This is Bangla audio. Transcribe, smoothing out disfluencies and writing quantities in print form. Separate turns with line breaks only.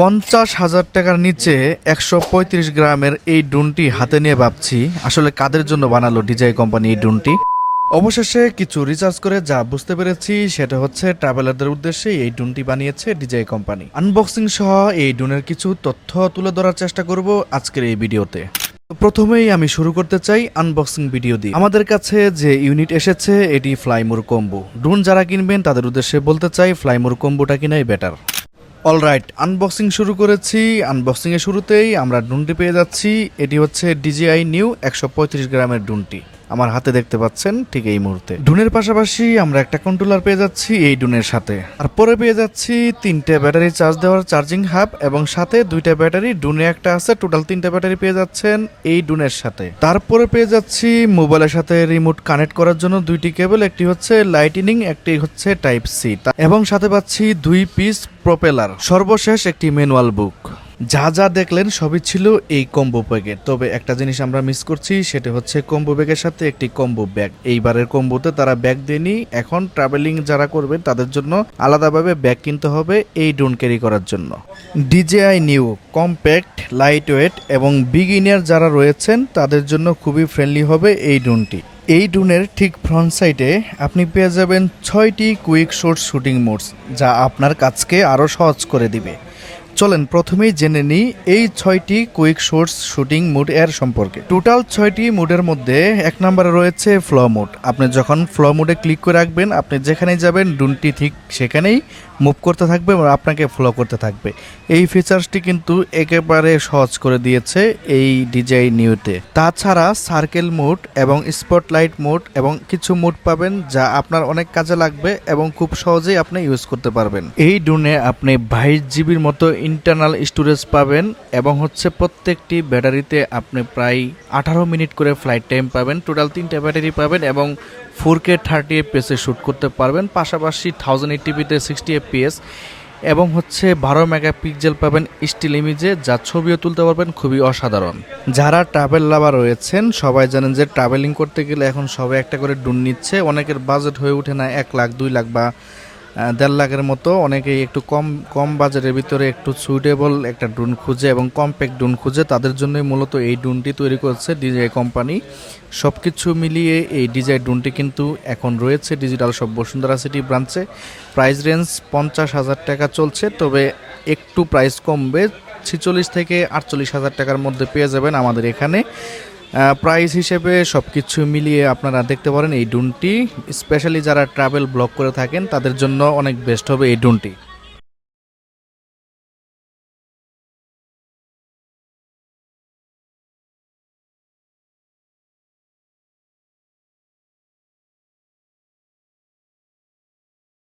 50,000 টাকার নিচে 135 গ্রামের এই ড্রোনটি হাতে নিয়ে ভাবছি আসলে কাদের জন্য বানালো ডিজাই কোম্পানি এই ড্রোনটি। অবশেষে কিছু রিসার্চ করে যা বুঝতে পেরেছি সেটা হচ্ছে ট্রাভেলারদের উদ্দেশ্যে এই ড্রোনটি বানিয়েছে ডিজাই কোম্পানি। আনবক্সিং সহ এই ড্রোনের কিছু তথ্য তুলে ধরার চেষ্টা করব আজকের এই ভিডিওতে। প্রথমেই আমি শুরু করতে চাই আনবক্সিং ভিডিও দিয়ে। আমাদের কাছে যে ইউনিট এসেছে এটি ফ্লাইমোর কম্বো। ড্রোন যারা কিনবেন তাদের উদ্দেশ্যে বলতে চাই ফ্লাইমোর কম্বোটা কিনাই বেটার। অলরাইট, আনবক্সিং শুরু করেছি। আনবক্সিং এর শুরুতেই আমরা ড্রোনটি পেয়ে যাচ্ছি। এটি হচ্ছে DJI নিউ 135 গ্রামের ড্রোনটি আমার হাতে দেখতে পাচ্ছেন ঠিক এই মুহূর্তে। ড্রোনের পাশাপাশি আমরা একটা কন্ট্রোলার পেয়ে যাচ্ছি এই ড্রোনের সাথে, আর পরে পেয়ে যাচ্ছি 3টে ব্যাটারি চার্জ দেওয়ার চার্জিং হাব এবং সাথে 2টা ব্যাটারি। ড্রোনে একটা আছে, টোটাল 3টা ব্যাটারি পেয়ে যাচ্ছেন এই ড্রোনের সাথে। তারপরে পেয়ে যাচ্ছি মোবাইলের সাথে রিমোট কানেক্ট করার জন্য 2টি কেবল, একটি হচ্ছে লাইটনিং, একটি হচ্ছে টাইপ সি, এবং সাথে পাচ্ছি 2 পিস প্রপেলার, সর্বশেষ একটি ম্যানুয়াল বুক। যা যা দেখলেন সবই ছিল এই কম্বো প্যাকেট। তবে একটা জিনিস আমরা মিস করছি, সেটা হচ্ছে কম্বো ব্যাগের সাথে একটি কম্বো ব্যাগ। এইবারের কম্বোতে তারা ব্যাগ দেয়নি। এখন ট্রাভেলিং যারা করবে তাদের জন্য আলাদাভাবে ব্যাগ কিনতে হবে এই ড্রোন ক্যারি করার জন্য। DJI new compact, light weight এবং বিগিনার যারা রয়েছেন তাদের জন্য খুবই ফ্রেন্ডলি হবে এই ড্রোনটি। এই ড্রোনের ঠিক ফ্রন্ট সাইডে আপনি পেয়ে যাবেন 6টি কুইক শর্ট শুটিং মোডস, যা আপনার কাজকে আরও সহজ করে দিবে। চলেন প্রথমেই জেনে নিই এই 6টি কুইক শর্টস শুটিং মোড এর সম্পর্কে। টোটাল 6টি মোডের মধ্যে 1 নম্বরে রয়েছে ফ্লো মোড। আপনি যখন ফ্লো মোডে ক্লিক করে রাখবেন, আপনি যেখানেই যাবেন ড্রোনটি ঠিক সেখানেই মুভ করতে থাকবে এবং আপনাকে ফলো করতে থাকবে। এই ফিচার্সটি কিন্তু একেবারে সহজ করে দিয়েছে এই DJI নিউতে। তাছাড়া সার্কেল মোড এবং স্পটলাইট মোড এবং কিছু মোড পাবেন যা আপনার অনেক কাজে লাগবে এবং খুব সহজেই আপনি ইউজ করতে পারবেন। এই ড্রোনে আপনি 22 জিবির মতো ইন্টারনাল স্টোরেজ পাবেন এবং হচ্ছে প্রত্যেকটি ব্যাটারিতে আপনি প্রায় 18 মিনিট করে ফ্লাইট টাইম পাবেন। টোটাল 3টা ব্যাটারি পাবেন এবং 4K 30 FPS এ শ্যুট করতে পারবেন। পাশাপাশি 1080pতে 60 FPS এবং হচ্ছে 12 মেগাপিক্সেল পাবেন স্টিল ইমেজে, যা ছবিও তুলতে পারবেন খুবই অসাধারণ। যারা ট্রাভেল লাভার রয়েছেন সবাই জানেন যে ট্রাভেলিং করতে গেলে এখন সবাই একটা করে ড্রোন নিচ্ছে। অনেকের বাজেট হয়ে ওঠে না 1 লাখ 2 লাখ বা 1.5 লাখের মতো। অনেকেই একটু কম বাজেটের ভিতরে একটু সুইটেবল একটা ড্রোন খুঁজে এবং কম্প্যাক্ট ড্রোন খুঁজে, তাদের জন্যই মূলত এই ড্রোনটি তৈরি করছে DJI কোম্পানি। সব কিছু মিলিয়ে এই DJI ড্রোনটি কিন্তু এখন রয়েছে ডিজিটাল শপ বসুন্ধরা সিটি ব্রাঞ্চে। প্রাইস রেঞ্জ 50,000 টাকা চলছে, তবে একটু প্রাইস কমবে, 46 থেকে 48,000 টাকার মধ্যে পেয়ে যাবেন আমাদের এখানে। প্রাইস হিসেবে সব কিছু মিলিয়ে আপনারা দেখতে পারেন এই ড্রোনটি। স্পেশালি যারা ট্রাভেল ব্লগ করে থাকেন তাদের জন্য অনেক বেস্ট হবে এই ড্রোনটি।